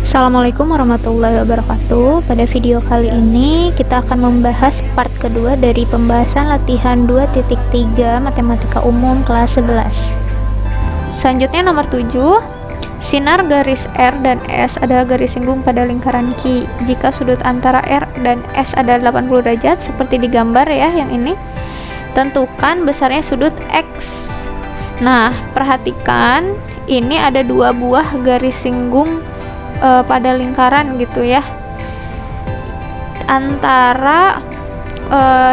Assalamualaikum warahmatullahi wabarakatuh. Pada video kali ini kita akan membahas part kedua dari pembahasan latihan 2.3 Matematika Umum kelas 11. Selanjutnya nomor 7. Sinar garis R dan S adalah garis singgung pada lingkaran Q. Jika sudut antara R dan S adalah 80 derajat seperti di gambar ya yang ini, tentukan besarnya sudut X. Nah, perhatikan ini ada dua buah garis singgung pada lingkaran gitu ya, antara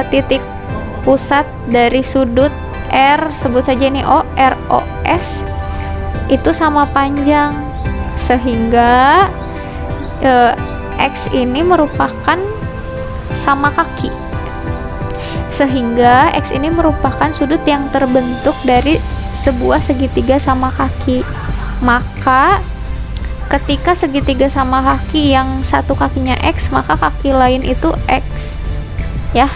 titik pusat dari sudut R, sebut saja ini O, ROS, itu sama panjang, sehingga X ini merupakan sama kaki, sehingga X ini merupakan sudut yang terbentuk dari sebuah segitiga sama kaki. Maka ketika segitiga sama kaki yang satu kakinya X, maka kaki lain itu X ya.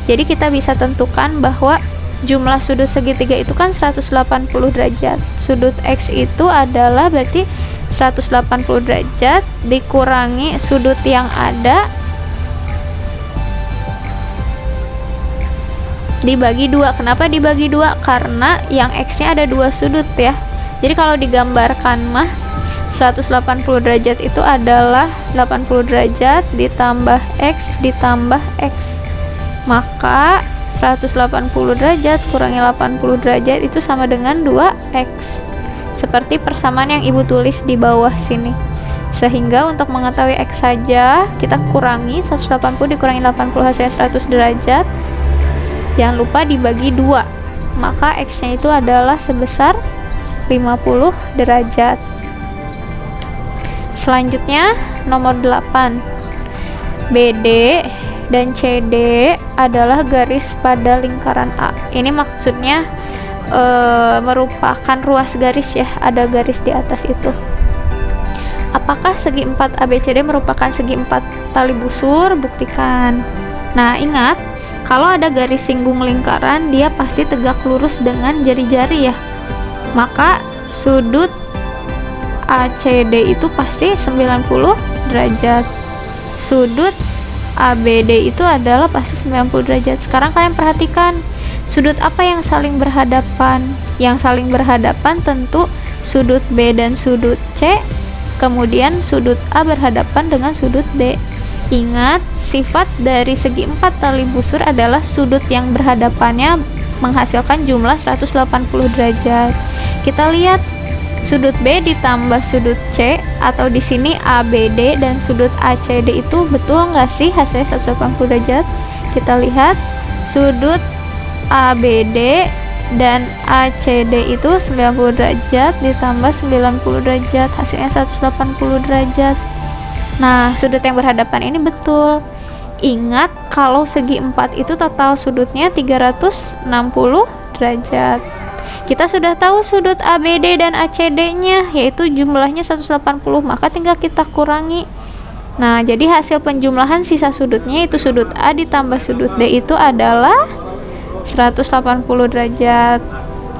Jadi kita bisa tentukan bahwa jumlah sudut segitiga itu kan 180 derajat. Sudut X itu adalah berarti 180 derajat dikurangi sudut yang ada dibagi 2. Kenapa dibagi 2? Karena yang X nya ada dua sudut ya. Jadi kalau digambarkan mah 180 derajat itu adalah 80 derajat ditambah X ditambah X. Maka 180 derajat kurangi 80 derajat itu sama dengan 2X. Seperti persamaan yang Ibu tulis di bawah sini. Sehingga untuk mengetahui X saja, kita kurangi 180 dikurangi 80 hasilnya 100 derajat. Jangan lupa dibagi 2. Maka X-nya itu adalah sebesar 50 derajat. Selanjutnya nomor 8. BD dan CD adalah garis pada lingkaran A. Ini maksudnya merupakan ruas garis ya, ada garis di atas itu. Apakah segi 4 ABCD merupakan segi 4 tali busur? Buktikan. Nah, ingat, kalau ada garis singgung lingkaran, dia pasti tegak lurus dengan jari-jari ya. Maka sudut ACD itu pasti 90 derajat. Sudut ABD itu adalah pasti 90 derajat. Sekarang kalian perhatikan, sudut apa yang saling berhadapan? Yang saling berhadapan tentu sudut B dan sudut C, kemudian sudut A berhadapan dengan sudut D. Ingat, sifat dari segi 4 tali busur adalah sudut yang berhadapannya menghasilkan jumlah 180 derajat. Kita lihat sudut B ditambah sudut C, atau di sini ABD dan sudut ACD itu betul nggak sih hasilnya 180 derajat? Kita lihat sudut ABD dan ACD itu 90 derajat ditambah 90 derajat, hasilnya 180 derajat. Nah, sudut yang berhadapan ini betul. Ingat, kalau segi 4 itu total sudutnya 360 derajat. Kita sudah tahu sudut ABD dan ACD-nya, yaitu jumlahnya 180, maka tinggal kita kurangi. Nah, jadi hasil penjumlahan sisa sudutnya itu sudut A ditambah sudut D itu adalah 180 derajat.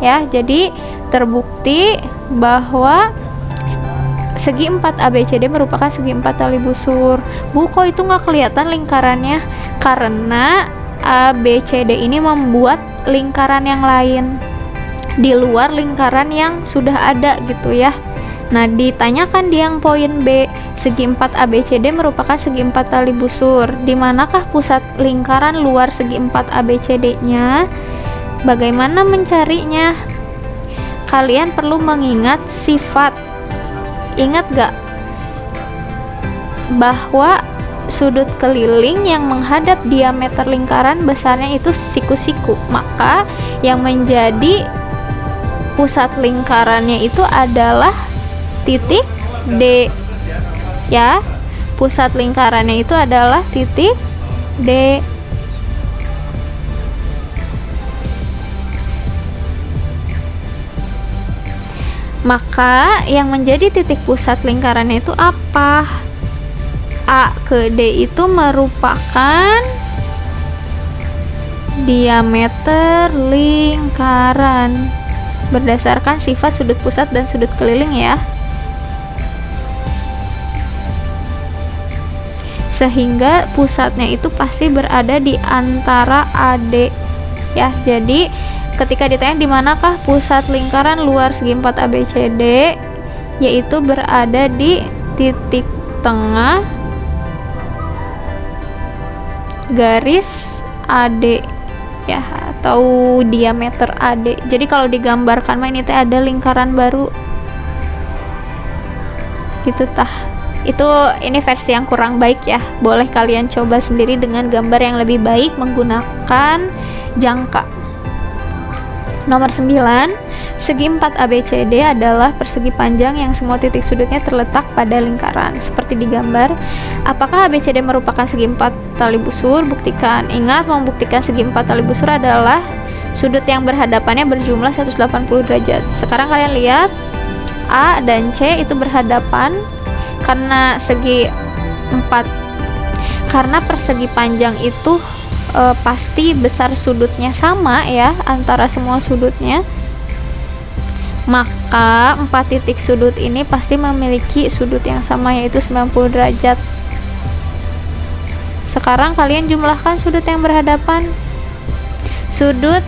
Ya, jadi terbukti bahwa segi 4 ABCD merupakan segi 4 tali busur. Bu, kok itu nggak kelihatan lingkarannya? Karena ABCD ini membuat lingkaran yang lain di luar lingkaran yang sudah ada gitu ya. Nah, ditanyakan di yang poin B, segi 4 ABCD merupakan segi 4 tali busur. Di manakah pusat lingkaran luar segi 4 ABCD-nya? Bagaimana mencarinya? Kalian perlu mengingat sifat. Ingat gak bahwa sudut keliling yang menghadap diameter lingkaran besarnya itu siku-siku? Maka yang menjadi pusat lingkarannya itu adalah titik D ya. Pusat lingkarannya itu adalah titik D. Maka yang menjadi titik pusat lingkarannya itu apa? A ke D itu merupakan diameter lingkaran. berdasarkan sifat sudut pusat dan sudut keliling ya. Sehingga pusatnya itu pasti berada di antara AD ya. Jadi ketika ditanya di manakah pusat lingkaran luar segi 4 ABCD, yaitu berada di titik tengah garis AD ya, atau diameter AD. Jadi kalau digambarkan mah ini teh ada lingkaran baru gitu tah. Ini versi yang kurang baik ya. Boleh kalian coba sendiri dengan gambar yang lebih baik menggunakan jangka. Nomor 9, segi 4 ABCD adalah persegi panjang yang semua titik sudutnya terletak pada lingkaran. Seperti di gambar, apakah ABCD merupakan segi 4 tali busur? Buktikan. Ingat, membuktikan segi 4 tali busur adalah sudut yang berhadapannya berjumlah 180 derajat. Sekarang kalian lihat, A dan C itu berhadapan karena segi 4. Karena persegi panjang itu pasti besar sudutnya sama ya antara semua sudutnya, maka 4 titik sudut ini pasti memiliki sudut yang sama, yaitu 90 derajat. Sekarang kalian jumlahkan sudut yang berhadapan. Sudut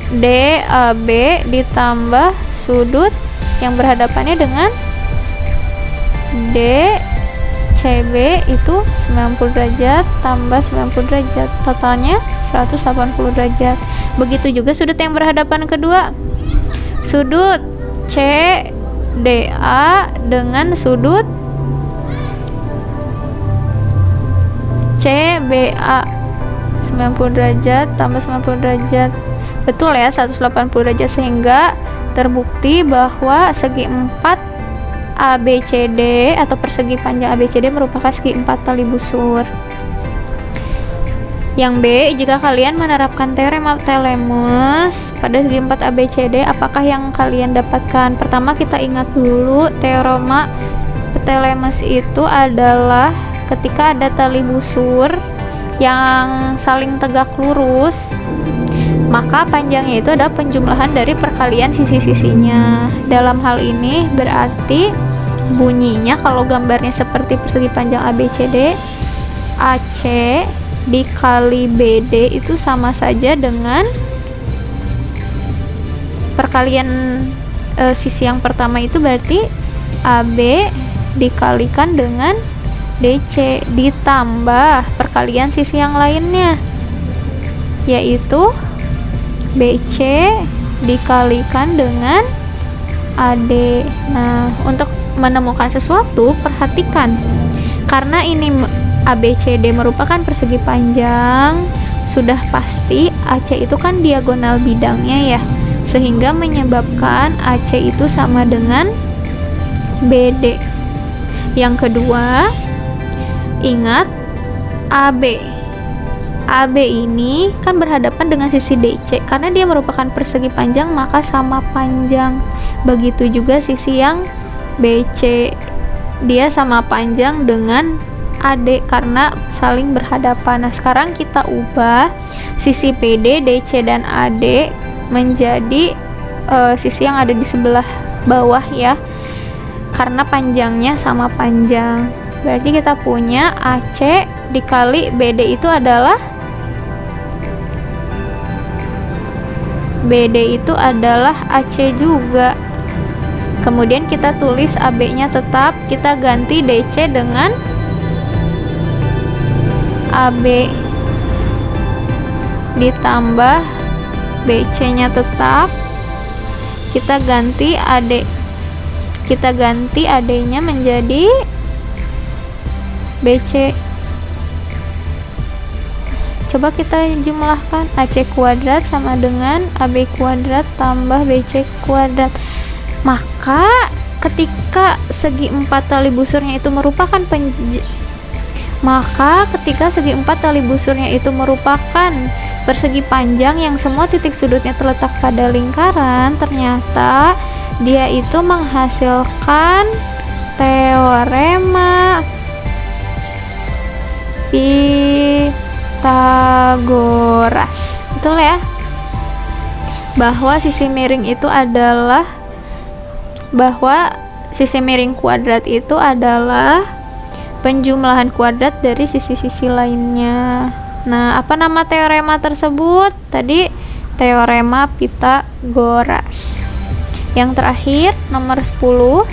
DAB ditambah sudut yang berhadapannya dengan DCB itu 90 derajat tambah 90 derajat, totalnya 180 derajat. Begitu juga sudut yang berhadapan kedua, sudut CDA dengan sudut CBA 90 derajat tambah 90 derajat. Betul ya, 180 derajat, sehingga terbukti bahwa segi 4 ABCD atau persegi panjang ABCD merupakan segi 4 tali busur. Yang B, jika kalian menerapkan teorem Ptolemus pada segi 4 ABCD, apakah yang kalian dapatkan? Pertama, kita ingat dulu teorema Ptolemus itu adalah ketika ada tali busur yang saling tegak lurus, maka panjangnya itu adalah penjumlahan dari perkalian sisi-sisinya. Dalam hal ini berarti bunyinya kalau gambarnya seperti persegi panjang ABCD, AC dikali BD itu sama saja dengan perkalian sisi yang pertama itu, berarti AB dikalikan dengan DC ditambah perkalian sisi yang lainnya, yaitu BC dikalikan dengan AD. Nah, untuk menemukan sesuatu, perhatikan, karena ini ABCD merupakan persegi panjang, sudah pasti AC itu kan diagonal bidangnya ya, sehingga menyebabkan AC itu sama dengan BD. Yang kedua, ingat AB ini kan berhadapan dengan sisi DC. Karena dia merupakan persegi panjang, maka sama panjang. Begitu juga sisi yang BC, dia sama panjang dengan AD karena saling berhadapan. Nah, sekarang kita ubah sisi PD, DC, dan AD menjadi sisi yang ada di sebelah bawah ya, karena panjangnya sama panjang. Berarti kita punya AC dikali BD itu adalah AC juga. Kemudian kita tulis AB-nya tetap, kita ganti DC dengan AB ditambah BC-nya tetap, kita ganti AD-nya menjadi BC. Coba kita jumlahkan, AC kuadrat sama dengan AB kuadrat tambah BC kuadrat. Maka ketika segi 4 tali busurnya itu merupakan persegi panjang yang semua titik sudutnya terletak pada lingkaran, ternyata dia itu menghasilkan teorema Pythagoras. Betul ya? bahwa sisi miring kuadrat itu adalah penjumlahan kuadrat dari sisi-sisi lainnya. Nah, apa nama teorema tersebut? Tadi teorema Pythagoras. Yang terakhir, nomor 10.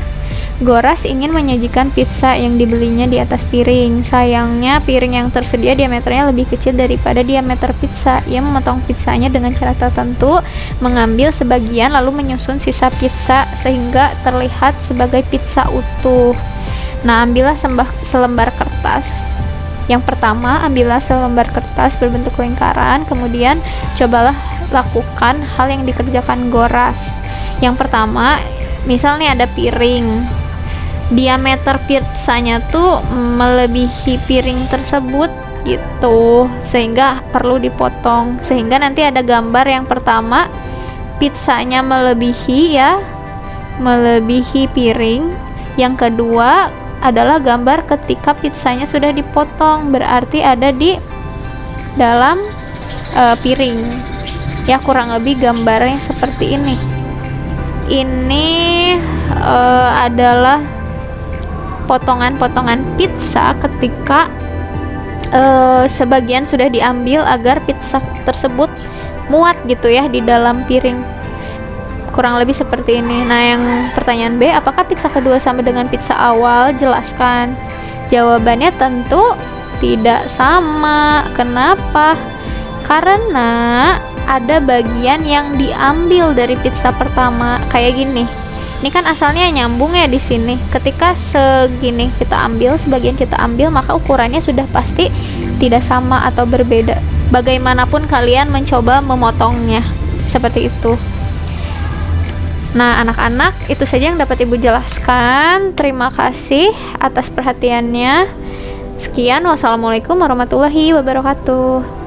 Goras ingin menyajikan pizza yang dibelinya di atas piring. Sayangnya, piring yang tersedia diameternya lebih kecil daripada diameter pizza. Ia memotong pizzanya dengan cara tertentu, mengambil sebagian lalu menyusun sisa pizza sehingga terlihat sebagai pizza utuh. Nah, ambillah selembar kertas. Yang pertama, ambillah selembar kertas berbentuk lingkaran, kemudian cobalah lakukan hal yang dikerjakan Goras. Yang pertama, misalnya ada piring. Diameter pizzanya tuh melebihi piring tersebut gitu, sehingga perlu dipotong. Sehingga nanti ada gambar yang pertama, pizzanya melebihi piring. Yang kedua adalah gambar ketika pizzanya sudah dipotong, berarti ada di dalam piring. Ya, kurang lebih gambarnya seperti ini. Ini adalah potongan-potongan pizza ketika sebagian sudah diambil agar pizza tersebut muat gitu ya di dalam piring. Kurang lebih seperti ini. Nah, yang pertanyaan B, apakah pizza kedua sama dengan pizza awal? Jelaskan. Jawabannya tentu tidak sama. Kenapa? Karena ada bagian yang diambil dari pizza pertama. Kayak gini. Ini kan asalnya nyambung ya di sini. Ketika segini kita ambil, sebagian kita ambil, maka ukurannya sudah pasti tidak sama atau berbeda. Bagaimanapun kalian mencoba memotongnya. Seperti itu. Nah, anak-anak, itu saja yang dapat Ibu jelaskan. Terima kasih atas perhatiannya. Sekian, wassalamualaikum warahmatullahi wabarakatuh.